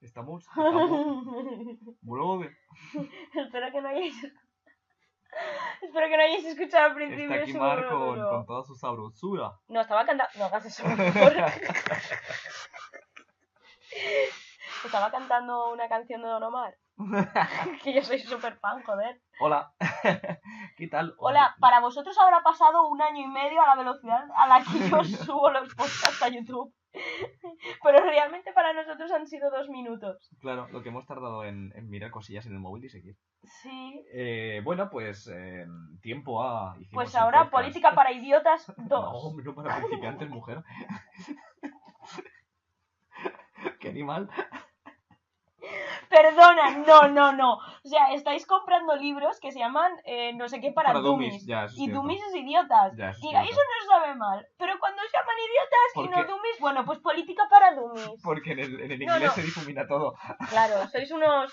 Estamos... Brother. Espero que no hayáis escuchado al principio. Está aquí su Mar monólogo. con toda su sabrosura. No, estaba cantando... No hagas eso, por favor. Estaba cantando una canción de Don Omar. Que yo soy súper fan, joder. Hola. ¿Qué tal? Hola, para vosotros habrá pasado 1 año y medio a la velocidad a la que yo subo los podcasts a YouTube. Pero realmente para nosotros han sido 2 minutos. Claro, lo que hemos tardado en mirar cosillas en el móvil y seguir. Sí. Bueno, pues tiempo a... Pues ahora Política para Idiotas 2. No para principiantes, mujer. Qué animal. Perdona, no. O sea, estáis comprando libros que se llaman no sé qué para dummies. Ya, y dummies es idiotas. Ya, eso es Y cierto. eso no sabe mal. Pero cuando se llaman idiotas ¿Por y qué? no dummies, bueno, pues política para dummies. Porque en el No, inglés no. se difumina todo. Claro, sois unos...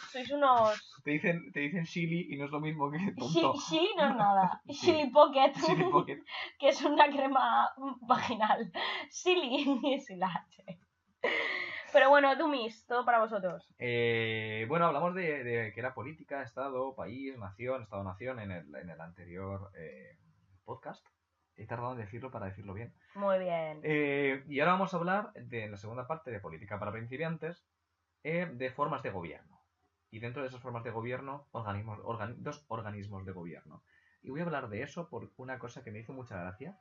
Te dicen chili y no es lo mismo que tonto. Chili no es nada. Sí. Chili Pocket. Chili pocket. Que es una crema vaginal. Chili es la H. Pero bueno, dummies, todo para vosotros. Bueno, hablamos de que era política, Estado, país, nación, Estado-nación en el anterior podcast. He tardado en decirlo para decirlo bien. Muy bien. Y ahora vamos a hablar en la segunda parte de política para principiantes de formas de gobierno. Y dentro de esas formas de gobierno, dos organismos de gobierno. Y voy a hablar de eso por una cosa que me hizo mucha gracia,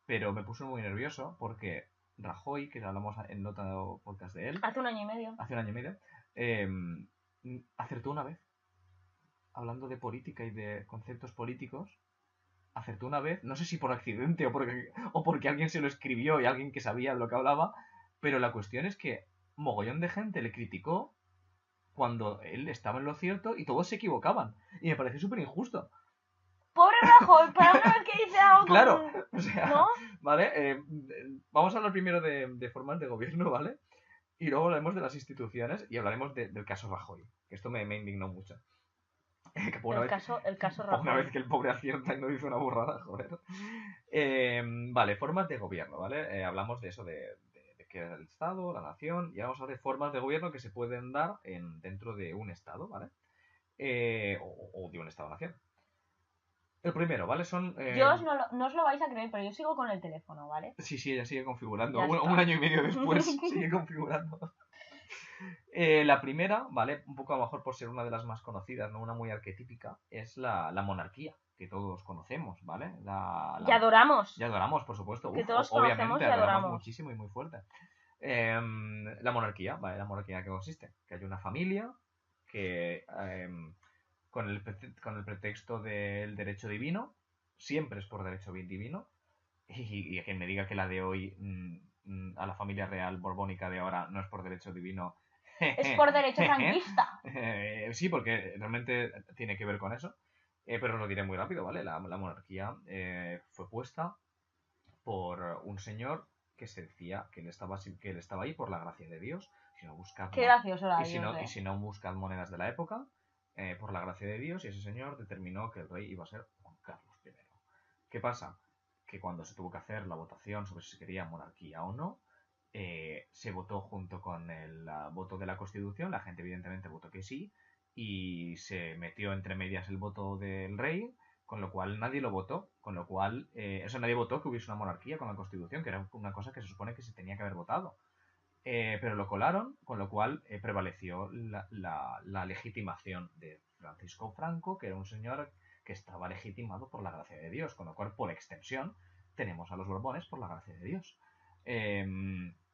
pero me puso muy nervioso porque Rajoy, que hablamos en otro podcast de él, Hace 1 año y medio. Acertó una vez. Hablando de política y de conceptos políticos, acertó una vez, no sé si por accidente o porque alguien se lo escribió y alguien que sabía de lo que hablaba, pero la cuestión es que mogollón de gente le criticó cuando él estaba en lo cierto y todos se equivocaban. Y me parece súper injusto. Pobre Rajoy, para una vez que dice algo... Claro, o sea, ¿no? ¿Vale? Vamos a hablar primero de formas de gobierno, ¿vale? Y luego hablaremos de las instituciones y hablaremos del caso Rajoy, que esto me indignó mucho. El caso Rajoy. Una vez que el pobre acierta y no dice una burrada, joder. Vale, formas de gobierno, ¿vale? Hablamos de eso, de qué es el Estado, la nación, y vamos a hablar de formas de gobierno que se pueden dar dentro de un Estado, ¿vale? O de un Estado-nación. El primero, ¿vale? Son... Yo no os lo vais a creer, pero yo sigo con el teléfono, ¿vale? Sí, ella sigue configurando. Ya Un está. año y medio después sigue configurando. La primera, ¿vale? Un poco a lo mejor por ser una de las más conocidas, no una muy arquetípica, es la monarquía, que todos conocemos, ¿vale? Y adoramos. Ya adoramos, por supuesto. Que todos conocemos obviamente, y adoramos muchísimo y muy fuerte. La monarquía, ¿vale? La monarquía que consiste, que hay una familia que con el pretexto del derecho divino, siempre es por derecho divino, y quien me diga que la de hoy a la familia real borbónica de ahora no es por derecho divino. Es por derecho franquista. Sí, porque realmente tiene que ver con eso. Pero os lo diré muy rápido, ¿vale? La monarquía fue puesta por un señor que se decía que él estaba ahí por la gracia de Dios. Si no buscad, Qué gracioso era y si no buscad monedas de la época, por la gracia de Dios, y ese señor determinó que el rey iba a ser Juan Carlos I. ¿Qué pasa? Que cuando se tuvo que hacer la votación sobre si se quería monarquía o no, se votó junto con el voto de la Constitución, la gente evidentemente votó que sí, y se metió entre medias el voto del rey, con lo cual nadie lo votó, con lo cual, nadie votó que hubiese una monarquía con la Constitución, que era una cosa que se supone que se tenía que haber votado. Pero lo colaron, con lo cual prevaleció la legitimación de Francisco Franco, que era un señor que estaba legitimado por la gracia de Dios, con lo cual, por extensión, tenemos a los Borbones por la gracia de Dios.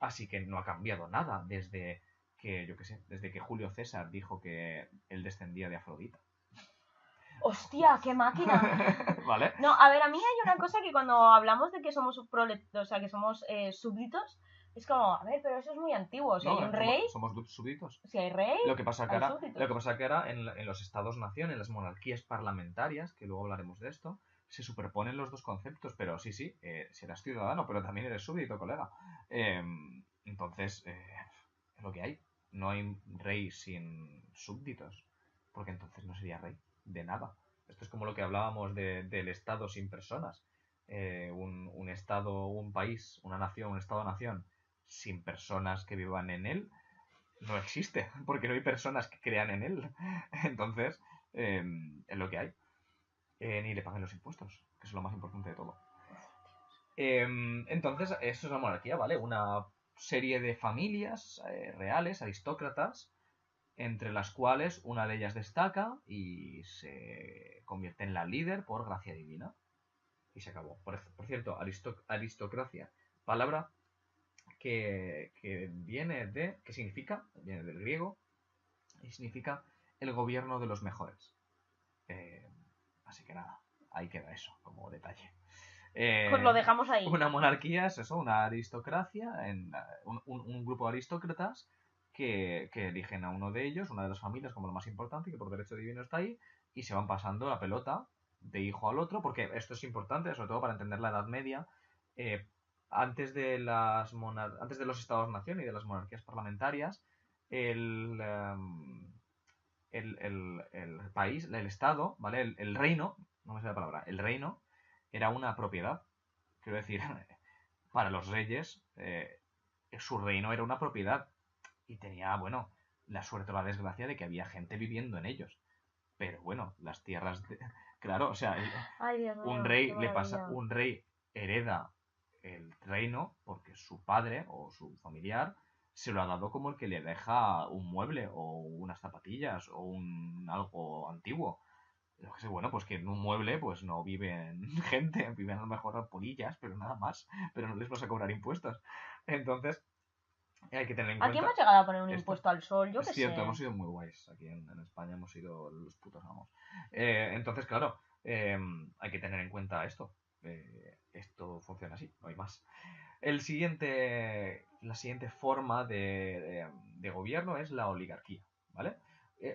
Así que no ha cambiado nada desde que Julio César dijo que él descendía de Afrodita. ¡Hostia, qué máquina! ¿Vale? No, a ver, a mí hay una cosa que cuando hablamos de que somos súbditos, es como, a ver, pero eso es muy antiguo. Si hay un rey... Somos súbditos. Si hay rey, Lo que pasa que hay ahora en los estados-nación, en las monarquías parlamentarias, que luego hablaremos de esto, se superponen los dos conceptos, pero sí, serás ciudadano, pero también eres súbdito, colega. Entonces, es lo que hay. No hay rey sin súbditos, porque entonces no sería rey de nada. Esto es como lo que hablábamos del Estado sin personas. Un Estado, un país, una nación, un Estado-nación sin personas que vivan en él, no existe, porque no hay personas que crean en él. Entonces, es lo que hay. Ni le paguen los impuestos, que es lo más importante de todo. Entonces, eso es la monarquía, ¿vale? Una serie de familias reales, aristócratas, entre las cuales una de ellas destaca y se convierte en la líder por gracia divina. Y se acabó. Por cierto, aristocracia, palabra que viene de... ¿Qué significa? Viene del griego y significa el gobierno de los mejores. Así que nada, ahí queda eso como detalle. Pues lo dejamos ahí. Una monarquía es eso, una aristocracia, un grupo de aristócratas que eligen a uno de ellos, una de las familias como lo más importante, que por derecho divino está ahí, y se van pasando la pelota de hijo al otro, porque esto es importante, sobre todo para entender la Edad Media. Antes de los estados-nación y de las monarquías parlamentarias, el país, el estado, ¿vale? El reino, no me sé la palabra, el reino era una propiedad. Quiero decir, para los reyes, su reino era una propiedad y tenía, bueno, la suerte o la desgracia de que había gente viviendo en ellos. Pero bueno, las tierras, claro, o sea, Ay, Dios mío, un rey hereda el reino porque su padre o su familiar se lo ha dado como el que le deja un mueble o unas zapatillas o algo antiguo. Bueno, pues que en un mueble pues no viven gente, viven a lo mejor polillas, pero nada más, pero no les vas a cobrar impuestos. Entonces, hay que tener en cuenta... Aquí hemos llegado a poner un impuesto al sol, yo qué sé. Es cierto, hemos sido muy guays aquí en España, hemos sido los putos amos. Entonces, claro, hay que tener en cuenta esto. Esto funciona así, no hay más. La siguiente forma de gobierno es la oligarquía, ¿vale?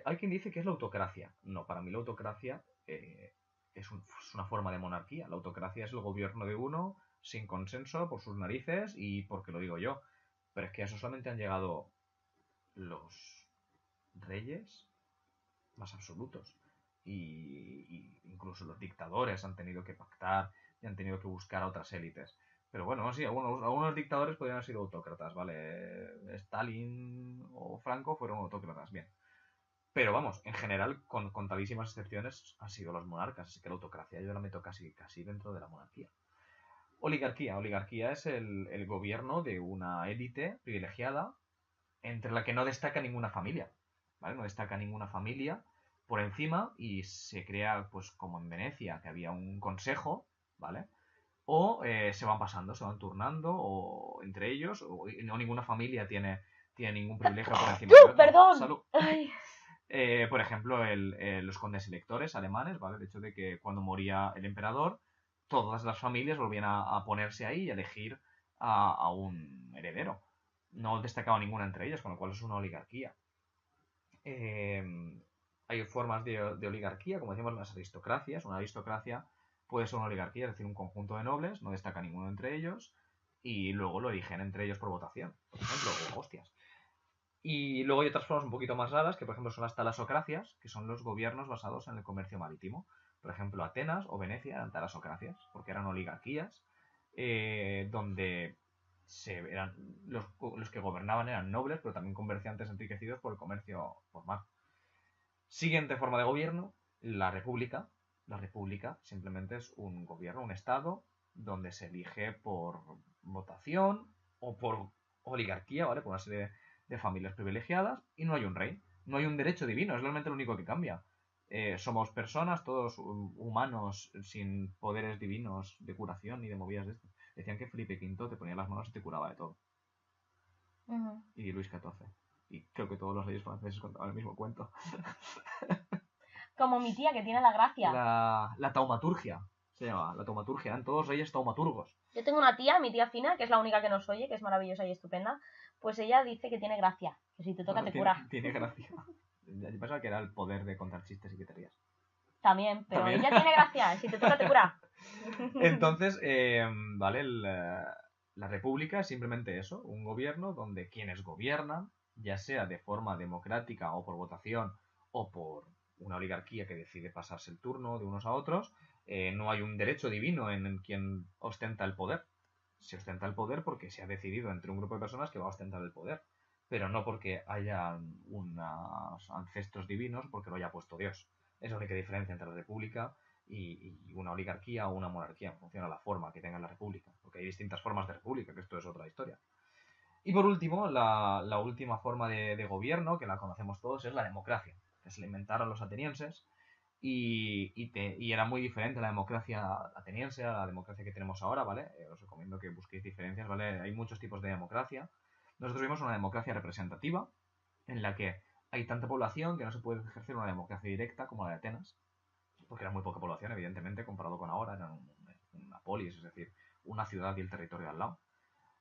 Hay quien dice que es la autocracia. No, para mí la autocracia es una forma de monarquía. La autocracia es el gobierno de uno sin consenso por sus narices y porque lo digo yo. Pero es que a eso solamente han llegado los reyes más absolutos. Y incluso los dictadores han tenido que pactar y han tenido que buscar a otras élites. Pero bueno, sí, algunos dictadores podrían haber sido autócratas, ¿vale? Stalin o Franco fueron autócratas, bien. Pero vamos, en general, con contadísimas excepciones, han sido los monarcas. Así que la autocracia yo la meto casi dentro de la monarquía. Oligarquía. Oligarquía es el gobierno de una élite privilegiada entre la que no destaca ninguna familia. ¿Vale? No destaca ninguna familia por encima y se crea, pues como en Venecia, que había un consejo, ¿vale? O se van pasando, se van turnando o entre ellos, o no ninguna familia tiene ningún privilegio por encima de otro. ¡Perdón! Salud. Por ejemplo, los condes electores alemanes, ¿vale? El hecho de que cuando moría el emperador, todas las familias volvían a ponerse ahí y a elegir a un heredero. No destacaba ninguna entre ellas, con lo cual es una oligarquía. Hay formas de oligarquía, como decíamos, las aristocracias. Una aristocracia puede ser una oligarquía, es decir, un conjunto de nobles, no destaca ninguno entre ellos, y luego lo eligen entre ellos por votación, por ejemplo, o hostias. Y luego hay otras formas un poquito más raras, que por ejemplo son las talasocracias, que son los gobiernos basados en el comercio marítimo. Por ejemplo, Atenas o Venecia eran talasocracias, porque eran oligarquías, donde los que gobernaban eran nobles, pero también comerciantes enriquecidos por el comercio por mar. Siguiente forma de gobierno, la república. La república simplemente es un gobierno, un estado, donde se elige por votación o por oligarquía, ¿vale? Por una serie de familias privilegiadas y no hay un rey. No hay un derecho divino, es realmente lo único que cambia. Somos personas, todos humanos, sin poderes divinos de curación ni de movidas de esto. Decían que Felipe V te ponía las manos y te curaba de todo. Y Luis XIV. Y creo que todos los reyes franceses contaban el mismo cuento. Como mi tía, que tiene la gracia. La taumaturgia se llama. La taumaturgia. Eran todos reyes taumaturgos. Yo tengo una tía, mi tía Fina, que es la única que nos oye, que es maravillosa y estupenda. Pues ella dice que tiene gracia. Que si te toca, te cura. Tiene gracia. Yo pensaba que era el poder de contar chistes y que te rías. También, pero ¿también? Ella tiene gracia. Si te toca, te cura. Entonces, vale, la república es simplemente eso. Un gobierno donde quienes gobiernan, ya sea de forma democrática o por votación o por una oligarquía que decide pasarse el turno de unos a otros, no hay un derecho divino en quien ostenta el poder. Se ostenta el poder porque se ha decidido entre un grupo de personas que va a ostentar el poder. pero no porque haya unos ancestros divinos, porque lo haya puesto Dios. Es la única diferencia entre la república y una oligarquía o una monarquía, en función a la forma que tenga la república, porque hay distintas formas de república, que esto es otra historia. Y por último, la última forma de gobierno, que la conocemos todos, es la democracia, que se la inventaron los atenienses y era muy diferente a la democracia ateniense, a la democracia que tenemos ahora, ¿vale? Os recomiendo que busquéis diferencias, ¿vale? Hay muchos tipos de democracia. Nosotros vimos una democracia representativa, en la que hay tanta población que no se puede ejercer una democracia directa como la de Atenas, porque era muy poca población, evidentemente, comparado con ahora, era una polis, es decir, una ciudad y el territorio al lado.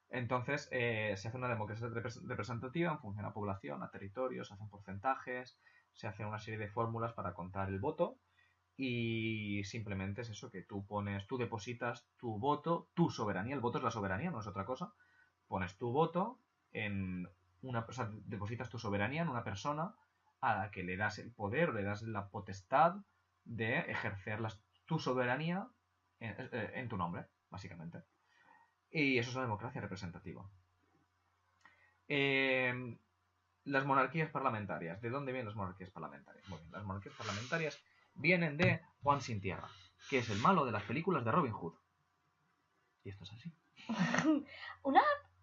Entonces, se hace una democracia representativa en función a población, a territorio, se hacen porcentajes, se hace una serie de fórmulas para contar el voto y simplemente es eso que tú depositas tu voto, tu soberanía, el voto es la soberanía, no es otra cosa, pones tu voto o sea, depositas tu soberanía en una persona a la que le das el poder o le das la potestad de ejercer tu soberanía en tu nombre, básicamente. Y eso es la democracia representativa. Las monarquías parlamentarias. ¿De dónde vienen las monarquías parlamentarias? Bueno, las monarquías parlamentarias vienen de Juan Sin Tierra, que es el malo de las películas de Robin Hood. Y esto es así.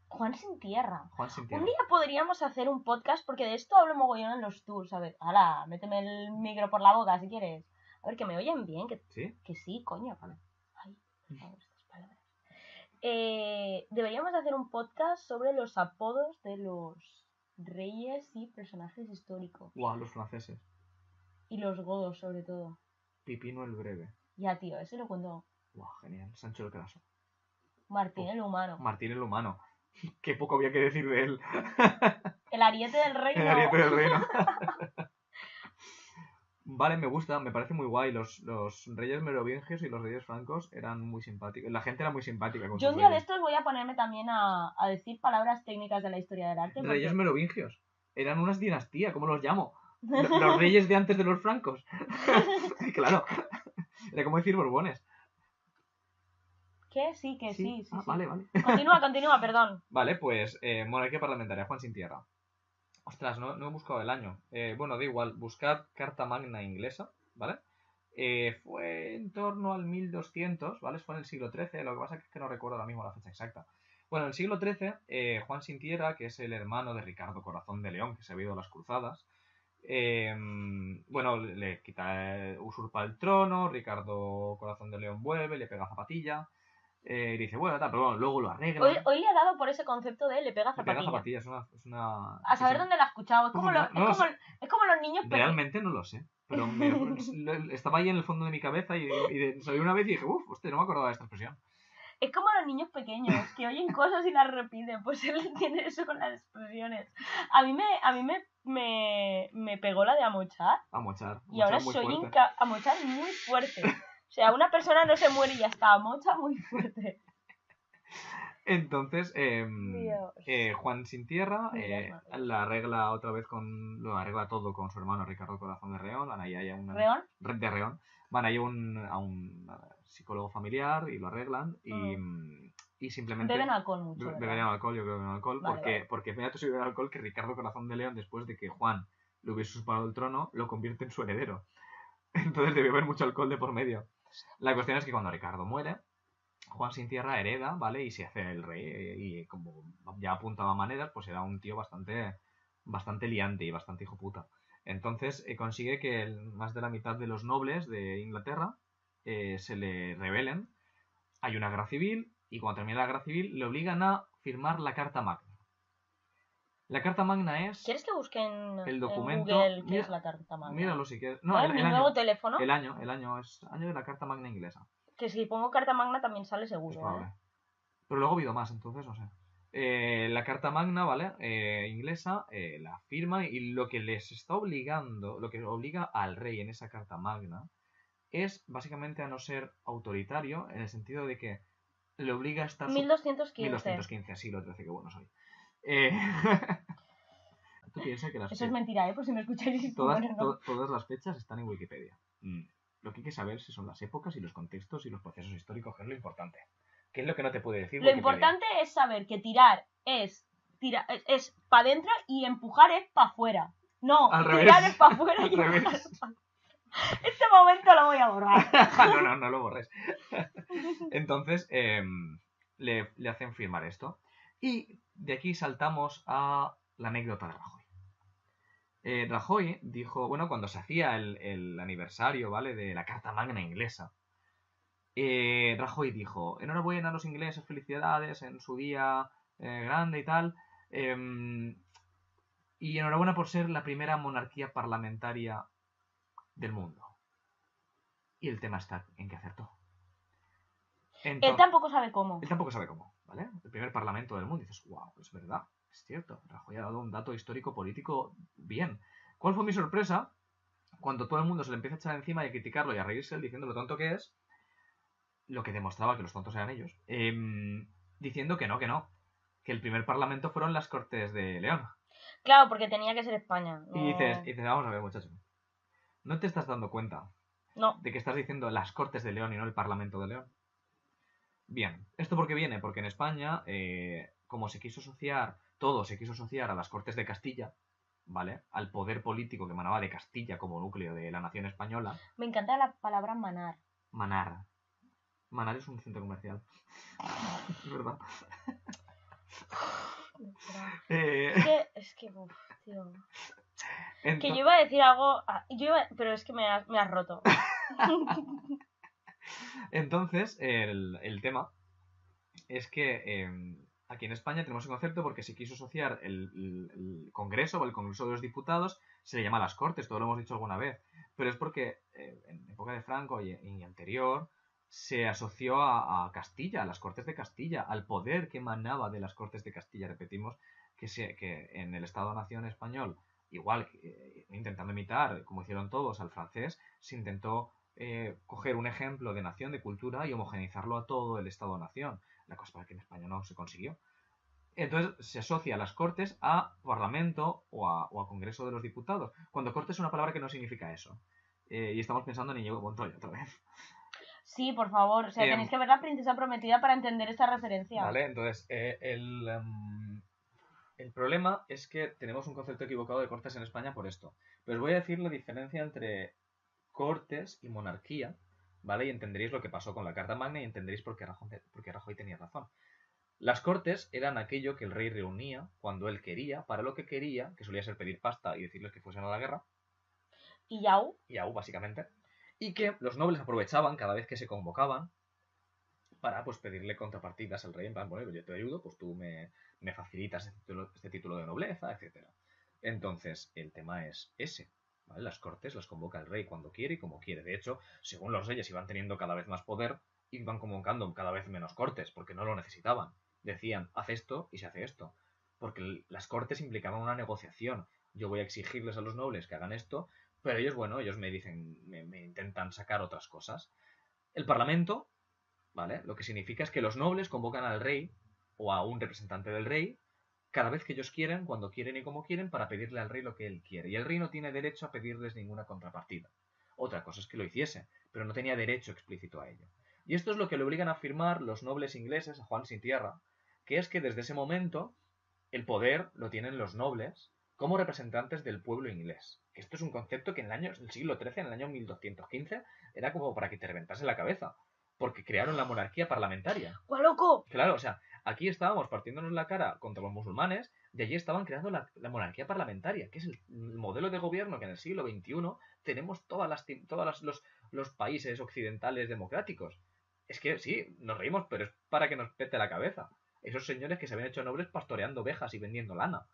Juan Sin Tierra. Juan Sin Tierra. Un día podríamos hacer un podcast porque de esto hablo mogollón en los tours. A ver, hala, méteme el micro por la boca si quieres. A ver, que me oyen bien. ¿Sí? Que sí, coño. Vale. Ay, por favor, estas palabras. Deberíamos hacer un podcast sobre los apodos de los reyes y personajes históricos. Guau, los franceses. Y los godos, sobre todo. Pipino el Breve. Ya, tío, ese lo cuento. Guau, genial. Sancho el Craso. Martín el Humano. Martín el Humano. Qué poco había que decir de él. El ariete del reino. El ariete del reino. Vale, me gusta, me parece muy guay. Los reyes merovingios y los reyes francos eran muy simpáticos. La gente era muy simpática con Yo sus un día de reyes. estos voy a ponerme también a decir palabras técnicas de la historia del arte. Porque... Reyes merovingios. Eran unas dinastías, ¿cómo los llamo? Los reyes de antes de los francos. Claro. Era como decir Borbones. ¿Qué? Sí, que sí. Ah, sí. vale, vale. Continúa, perdón. Vale, pues monarquía parlamentaria, Juan Sin Tierra. Ostras, no he buscado el año. Bueno, da igual, buscad Carta Magna inglesa, ¿vale? Fue en torno al 1200, ¿vale? Fue en el siglo XIII, lo que pasa es que no recuerdo ahora mismo la fecha exacta. Bueno, en el siglo XIII, Juan Sin Tierra, que es el hermano de Ricardo Corazón de León, que se ha ido a las cruzadas, bueno, le usurpa el trono, Ricardo Corazón de León vuelve, le pega zapatilla, y dice, bueno, tal, pero bueno, luego lo arregla. Hoy le ha dado por ese concepto de le pega zapatilla. Le pega zapatilla, es una... A saber dónde la ha escuchado, es como los niños pequeños. Realmente no lo sé, pero estaba ahí en el fondo de mi cabeza y salió una vez y dije, hostia, no me acordaba de esta expresión. Es como los niños pequeños, que oyen cosas y las repiten, pues él tiene eso con las expresiones. A mí me pegó la de amochar. Amochar y ahora muy soy fuerte. Amochar muy fuerte. O sea, una persona no se muere y ya está, amocha muy fuerte. Entonces, Juan Sin Tierra la arregla otra vez lo arregla todo con su hermano Ricardo Corazón de León. Van ahí a ¿Reón? De Reón. Van ahí a un psicólogo familiar y lo arreglan y simplemente... Beben alcohol mucho. Beben alcohol, yo creo que beben alcohol. Vale, porque me ha hecho beber alcohol que Ricardo Corazón de León, después de que Juan le hubiese usurpado el trono, lo convierte en su heredero. Entonces debe haber mucho alcohol de por medio. La cuestión es que cuando Ricardo muere, Juan Sin Tierra hereda, ¿vale? Y se hace el rey. Y como ya apuntaba maneras, pues era un tío bastante liante y bastante hijo puta. Entonces consigue que más de la mitad de los nobles de Inglaterra se le rebelen. Hay una guerra civil y cuando termina la guerra civil le obligan a firmar la Carta Magna. La Carta Magna es... ¿Quieres que busquen el documento, en Google qué es la Carta Magna? Míralo si quieres. No, mi nuevo teléfono. El año es año de la Carta Magna inglesa. Que si pongo Carta Magna también sale seguro. Pero luego ha habido más, entonces no sé. La Carta Magna, ¿vale? Inglesa, la firma y lo que les está obligando, lo que obliga al rey en esa Carta Magna es básicamente a no ser autoritario en el sentido de que le obliga a estar... 1215. 1215, siglo XIII, que bueno soy. Tú piensas que eso es mentira, por si me escucháis. Todas las fechas están en Wikipedia. Lo que hay que saber si son las épocas y los contextos y los procesos históricos, que es lo importante. ¿Qué es lo que no te puede decir Lo importante es saber que tirar es es para adentro y empujar es para afuera. No, Al tirar revés. es para afuera y Al empujar revés. es para... Este momento lo voy a borrar. No lo borres. Entonces, le hacen firmar esto. Y de aquí saltamos a la anécdota de Rajoy. Rajoy dijo, bueno, cuando se hacía el aniversario, ¿vale? De la Carta Magna inglesa, Rajoy dijo, enhorabuena a los ingleses, felicidades en su día grande y tal. Y enhorabuena por ser la primera monarquía parlamentaria del mundo. Y el tema está en que acertó. Él tampoco sabe cómo. Él tampoco sabe cómo, ¿vale? El primer parlamento del mundo. Y dices, wow, es verdad, es cierto. Rajoy ha dado un dato histórico político bien. ¿Cuál fue mi sorpresa? Cuando todo el mundo se le empieza a echar encima y a criticarlo y a reírse diciendo lo tonto que es, lo que demostraba que los tontos eran ellos, diciendo que no, que el primer parlamento fueron las Cortes de León. Claro, porque tenía que ser España. No... Y dices, vamos a ver, muchacho, ¿no te estás dando cuenta no. de que estás diciendo las Cortes de León y no el Parlamento de León? Bien, ¿esto por qué viene? Porque en España, como todo se quiso asociar a las Cortes de Castilla, ¿vale? Al poder político que emanaba de Castilla como núcleo de la nación española. Me encanta la palabra manar. Manar. Manar es un centro comercial. Es verdad. Es que, uf, tío. Que yo iba a decir algo, pero es que me has roto. Entonces, el tema es que aquí en España tenemos un concepto porque se quiso asociar el Congreso o el Congreso de los Diputados, se le llama las Cortes, todo lo hemos dicho alguna vez, pero es porque en época de Franco y anterior se asoció a Castilla, a las Cortes de Castilla, al poder que emanaba de las Cortes de Castilla. Repetimos que en el Estado-Nación español, igual intentando imitar, como hicieron todos, al francés, se intentó coger un ejemplo de nación, de cultura y homogeneizarlo a todo el Estado-Nación. La cosa para que en España no se consiguió. Entonces se asocia a las Cortes a Parlamento o a Congreso de los Diputados, cuando Cortes es una palabra que no significa eso. Y estamos pensando en Íñigo Montoya otra vez. Sí, por favor, o sea, tenéis que ver La Princesa Prometida para entender esta referencia. Vale, entonces, el problema es que tenemos un concepto equivocado de Cortes en España por esto. Pero os voy a decir la diferencia entre Cortes y monarquía, ¿vale? Y entenderéis lo que pasó con la Carta Magna y entenderéis por qué Rajoy tenía razón. Las Cortes eran aquello que el rey reunía cuando él quería, para lo que quería, que solía ser pedir pasta y decirles que fuesen a la guerra. Y Yau, básicamente. Y que los nobles aprovechaban cada vez que se convocaban para pues pedirle contrapartidas al rey, en plan, bueno, yo te ayudo, pues tú me facilitas este título de nobleza, etc. Entonces, el tema es ese, ¿vale? Las Cortes las convoca el rey cuando quiere y como quiere. De hecho, según los reyes iban teniendo cada vez más poder, iban convocando cada vez menos Cortes, porque no lo necesitaban. Decían, haz esto y se hace esto. Porque las Cortes implicaban una negociación. Yo voy a exigirles a los nobles que hagan esto, pero ellos me dicen, me intentan sacar otras cosas. El Parlamento, ¿vale? Lo que significa es que los nobles convocan al rey o a un representante del rey cada vez que ellos quieren, cuando quieren y como quieren, para pedirle al rey lo que él quiere. Y el rey no tiene derecho a pedirles ninguna contrapartida. Otra cosa es que lo hiciese, pero no tenía derecho explícito a ello. Y esto es lo que le obligan a firmar los nobles ingleses a Juan sin tierra, que es que desde ese momento el poder lo tienen los nobles como representantes del pueblo inglés. Esto es un concepto que en el siglo XIII, en el año 1215, era como para que te reventase la cabeza. Porque crearon la monarquía parlamentaria. ¡Guau, loco! Claro, o sea, aquí estábamos partiéndonos la cara contra los musulmanes, y allí estaban creando la monarquía parlamentaria, que es el modelo de gobierno que en el siglo XXI tenemos todos los países occidentales democráticos. Es que sí, nos reímos, pero es para que nos pete la cabeza. Esos señores que se habían hecho nobles pastoreando ovejas y vendiendo lana.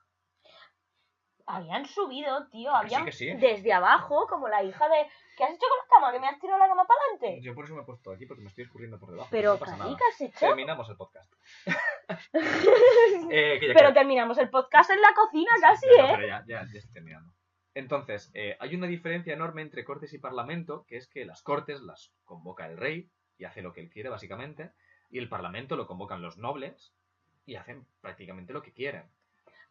Habían subido, tío, Que sí. Desde abajo, como la hija de... ¿Qué has hecho con la cama? ¿Que me has tirado la cama para adelante? Yo por eso me he puesto aquí, porque me estoy escurriendo por debajo. Pero, no pasa nada. ¿qué has hecho? Terminamos el podcast. Pero terminamos el podcast en la cocina casi, no, pero ya estoy terminando. Entonces, hay una diferencia enorme entre Cortes y Parlamento, que es que las Cortes las convoca el rey y hace lo que él quiere, básicamente, y el Parlamento lo convocan los nobles y hacen prácticamente lo que quieren.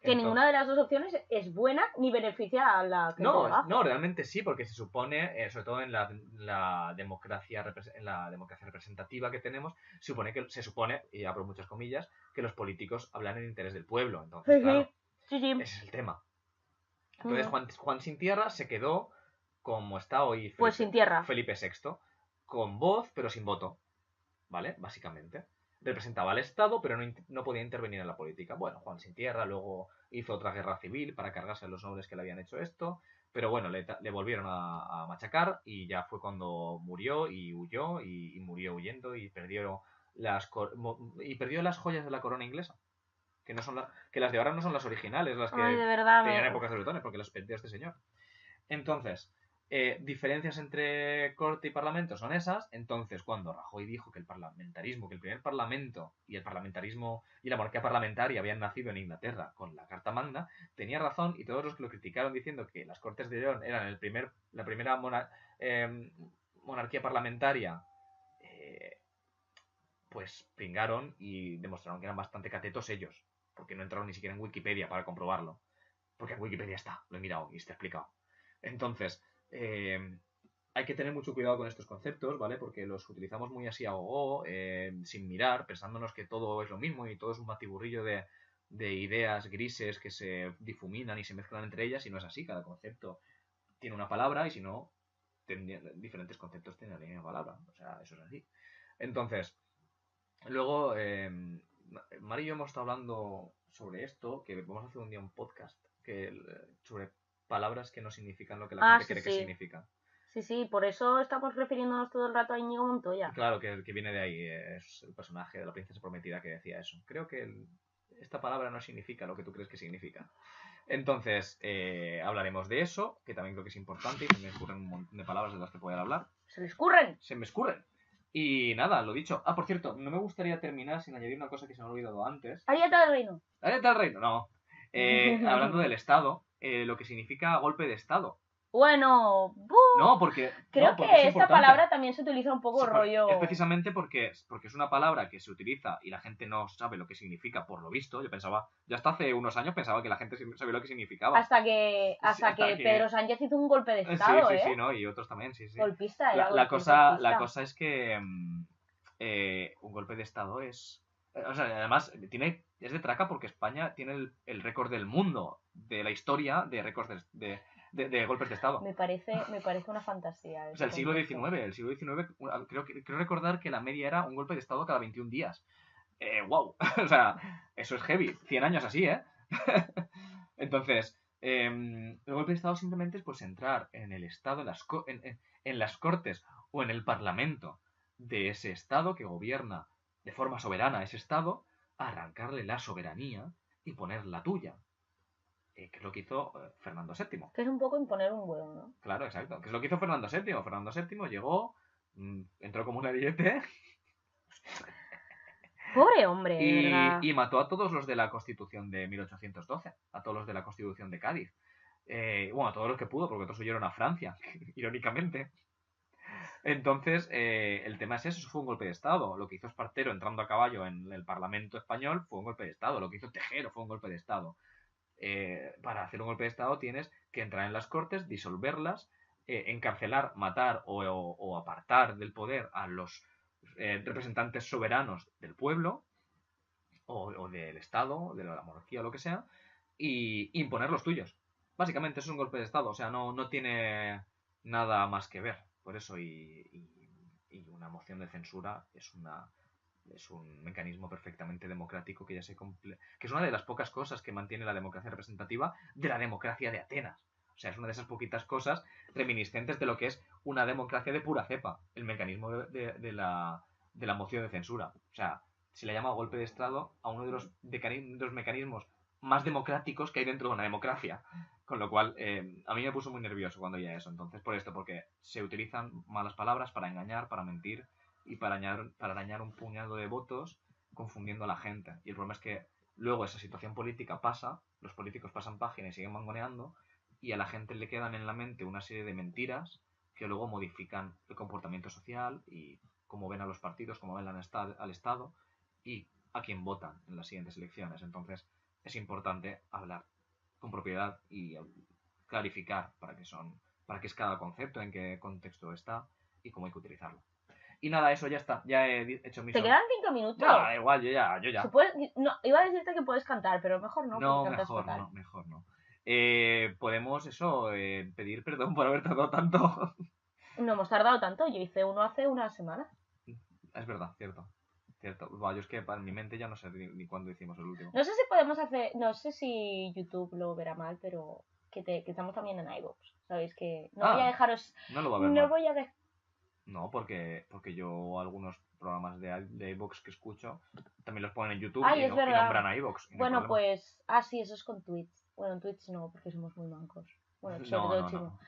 Que ninguna de las dos opciones es buena ni beneficia a la que No, no, realmente sí, porque se supone, sobre todo en la democracia representativa que tenemos, se supone, y abro muchas comillas, que los políticos hablan en interés del pueblo. Entonces, claro, Sí, sí. ese es el tema. Entonces Juan Sin Tierra se quedó como está hoy Pues sin tierra. Felipe VI, con voz pero sin voto, ¿vale? Básicamente. Representaba al Estado, pero no podía intervenir en la política. Bueno, Juan Sin Tierra luego hizo otra guerra civil para cargarse a los nobles que le habían hecho esto, pero bueno, le volvieron a machacar y ya fue cuando murió y huyó y murió huyendo y perdió las joyas de la corona inglesa. Que no son que las de ahora no son las originales, las que Ay, de verdad, tenían épocas de bretones, porque las perdió este señor. Entonces, diferencias entre corte y parlamento son esas. Entonces, cuando Rajoy dijo que el parlamentarismo, que el primer parlamento y el parlamentarismo y la monarquía parlamentaria habían nacido en Inglaterra con la Carta Magna, tenía razón, y todos los que lo criticaron diciendo que las Cortes de León eran la primera monarquía parlamentaria, pues pringaron y demostraron que eran bastante catetos ellos, porque no entraron ni siquiera en Wikipedia para comprobarlo. Porque en Wikipedia está, lo he mirado y está explicado. Entonces, hay que tener mucho cuidado con estos conceptos, ¿vale? Porque los utilizamos muy así a gogo, sin mirar, pensándonos que todo es lo mismo y todo es un batiburrillo de ideas grises que se difuminan y se mezclan entre ellas, y no es así. Cada concepto tiene una palabra, y si no, diferentes conceptos tienen la misma palabra. O sea, eso es así. Entonces, luego, Mari y yo hemos estado hablando sobre esto, que vamos a hacer un día un podcast sobre palabras que no significan lo que la gente cree que significan. Sí, por eso estamos refiriéndonos todo el rato a Íñigo Montoya. Claro, que viene de ahí, es el personaje de la princesa prometida que decía eso. Creo que esta palabra no significa lo que tú crees que significa. Entonces, hablaremos de eso, que también creo que es importante, y se me ocurren un montón de palabras de las que poder hablar. ¡Se me escurren! Se me escurren. Y nada, lo dicho. Ah, por cierto, no me gustaría terminar sin añadir una cosa que se me ha olvidado antes. ¡Arieta del Reino! ¡Arieta del Reino! No. Hablando del Estado, lo que significa golpe de Estado. Bueno, no, porque creo que esta palabra también se utiliza un poco rollo. Es precisamente porque es una palabra que se utiliza y la gente no sabe lo que significa, por lo visto. Yo pensaba, ya hasta hace unos años pensaba que la gente sabía lo que significaba. Hasta que Pedro Sánchez hizo un golpe de Estado, sí, ¿no? Y otros también, sí. Golpista, la cosa es que un golpe de Estado es... O sea, además, es de traca porque España tiene el récord del mundo de la historia de récords de golpes de Estado. Me parece una fantasía. O sea, el siglo XIX, creo recordar que la media era un golpe de Estado cada 21 días. ¡Wow! O sea, eso es heavy. 100 años así, ¿eh? Entonces, el golpe de Estado simplemente es pues entrar en el Estado, en las Cortes o en el Parlamento de ese Estado que gobierna de forma soberana ese Estado, arrancarle la soberanía y poner la tuya. Que es lo que hizo Fernando VII. Que es un poco imponer un huevo, ¿no? Claro, exacto. Que es lo que hizo Fernando VII. Fernando VII llegó, entró como un arillete. Pobre hombre, y mató a todos los de la Constitución de 1812. A todos los de la Constitución de Cádiz. Bueno, a todos los que pudo, porque otros huyeron a Francia, irónicamente. Entonces, el tema es eso fue un golpe de Estado. Lo que hizo Espartero entrando a caballo en el Parlamento español fue un golpe de Estado. Lo que hizo Tejero fue un golpe de Estado. Para hacer un golpe de Estado tienes que entrar en las Cortes, disolverlas, encarcelar, matar o apartar del poder a los representantes soberanos del pueblo o del Estado, de la monarquía o lo que sea, y imponer los tuyos. Básicamente eso es un golpe de Estado, o sea, no tiene nada más que ver. Por eso, y una moción de censura es un mecanismo perfectamente democrático que ya que es una de las pocas cosas que mantiene la democracia representativa de la democracia de Atenas. O sea, es una de esas poquitas cosas reminiscentes de lo que es una democracia de pura cepa, el mecanismo de la moción de censura. O sea, se le llama golpe de Estado a uno de los mecanismos más democráticos que hay dentro de una democracia. Con lo cual, a mí me puso muy nervioso cuando oía eso. Entonces, por esto, porque se utilizan malas palabras para engañar, para mentir y para arañar un puñado de votos confundiendo a la gente. Y el problema es que luego esa situación política pasa, los políticos pasan página y siguen mangoneando, y a la gente le quedan en la mente una serie de mentiras que luego modifican el comportamiento social y cómo ven a los partidos, cómo ven al Estado y a quién votan en las siguientes elecciones. Entonces, es importante hablar con propiedad y clarificar para qué es cada concepto, en qué contexto está y cómo hay que utilizarlo. Y nada, eso ya está. Ya he hecho mi... ¿Te quedan 5 minutos? Ya, da igual, yo ya. Si puedes, no, iba a decirte que puedes cantar, pero mejor no, No, porque cantas mejor fatal. no, mejor no. Podemos pedir perdón por haber tardado tanto. No hemos tardado tanto, yo hice uno hace una semana. Es verdad, cierto. Cierto. Buah, yo es que en mi mente ya no sé ni cuándo hicimos el último. No sé si podemos hacer, no sé si YouTube lo verá mal, pero que estamos también en iVoox. Sabéis que no voy a dejaros, No lo va a ver no mal. voy a dejar. No, porque yo algunos programas de iVoox que escucho también los ponen en YouTube Ay, y, es y verdad. nombran a iVoox. Bueno, pues, sí, eso es con Twitch. Bueno, en Twitch no, porque somos muy mancos. Bueno, sobre todo Chimo.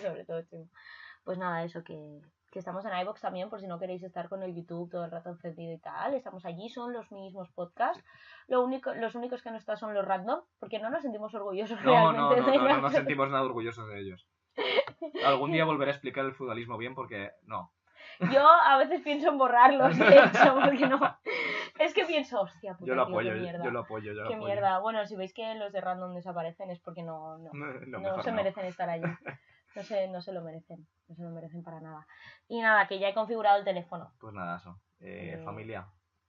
Sobre todo Chimo. Pues nada, eso que estamos en iVoox también, por si no queréis estar con el YouTube todo el rato encendido y tal. Estamos allí, son los mismos podcasts. Los únicos que no están son los random, porque no nos sentimos orgullosos realmente de no nos sentimos nada orgullosos de ellos. Algún día volveré a explicar el feudalismo bien porque no. Yo a veces pienso en borrarlos, de hecho, porque no. Es que pienso, hostia, puta, yo lo tío, apoyo, qué mierda. yo lo apoyo. Qué mierda. Bueno, si veis que los de random desaparecen es porque no se merecen estar allí. No se lo merecen. No se lo merecen para nada. Y nada, que ya he configurado el teléfono. Pues nada, eso. Familia,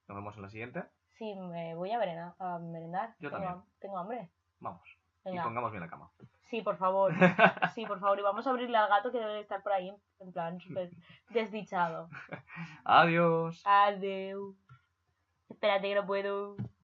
nos vemos en la siguiente. Sí, me voy a merendar. Yo también. Tengo hambre. Vamos. Venga. Y pongamos bien la cama. Sí, por favor. Sí, por favor. Y vamos a abrirle al gato que debe estar por ahí en plan súper desdichado. Adiós. Adiós. Espérate que no puedo.